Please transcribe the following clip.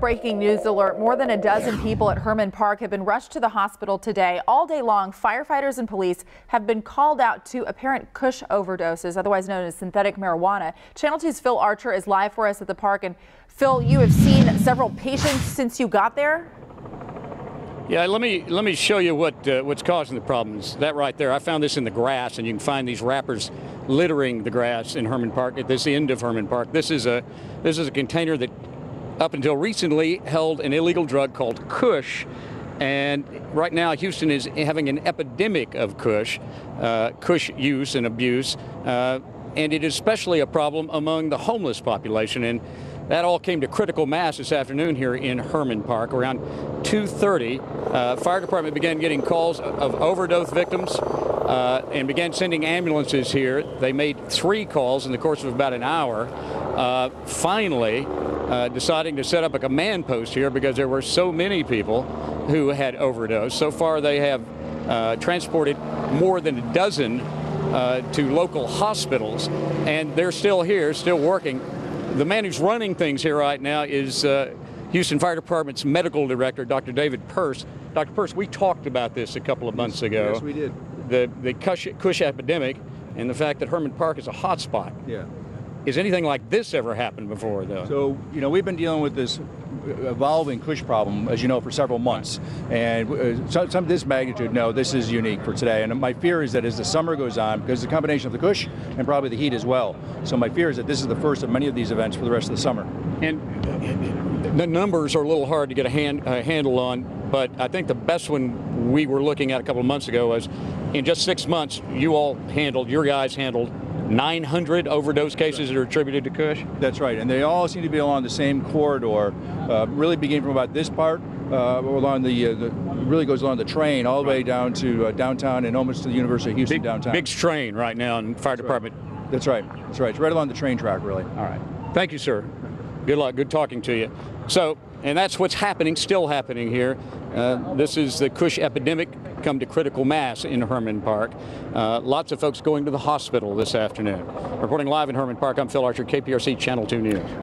breaking news alert. More than a dozen people at Herman Park have been rushed to the hospital today. All day long, firefighters and police have been called out to apparent Kush overdoses, otherwise known as synthetic marijuana. Channel 2's Phil Archer is live for us at the park. And Phil, you have seen several patients since you got there. Yeah, let me show you what's causing the problems. That right there, I found this in the grass, and you can find these wrappers littering the grass in Herman Park at this end of Herman Park. This is a container that up until recently held an illegal drug called Kush, and right now Houston is having an epidemic of Kush use and abuse, and it is especially a problem among the homeless population. And that all came to critical mass this afternoon here in Herman Park. Around 2:30, fire department began getting calls of overdose victims and began sending ambulances here. They made 3 calls in the course of about an hour, finally deciding to set up a command post here because there were so many people who had overdosed. So far they have transported more than a dozen to local hospitals, and they're still here, still working. The man who's running things here right now is Houston Fire Department's medical director, Dr. David Perce. Dr. Perce, we talked about this a couple of months ago. Yes, we did. The Kush epidemic and the fact that Herman Park is a hot spot. Yeah. Has anything like this ever happened before, though? So, we've been dealing with this evolving Kush problem, as you know, for several months. And some of this magnitude, no, this is unique for today. And my fear is that as the summer goes on, because the combination of the Kush and probably the heat as well. So my fear is that this is the first of many of these events for the rest of the summer. And the numbers are a little hard to get a handle on, but I think the best one we were looking at a couple of months ago was in just 6 months, your guys handled 900 overdose cases that are attributed to Kush? That's right, and they all seem to be along the same corridor, really beginning from about this part, along really goes along the train all the way down to downtown and almost to the University of Houston downtown. Big train right now in fire department. That's right, that's right. It's right along the train track, really. All right. Thank you, sir. Good luck, good talking to you. So, and that's what's happening, still happening here. This is the Kush epidemic come to critical mass in Herman Park. Lots of folks going to the hospital this afternoon. Reporting live in Herman Park, I'm Phil Archer, KPRC Channel 2 News.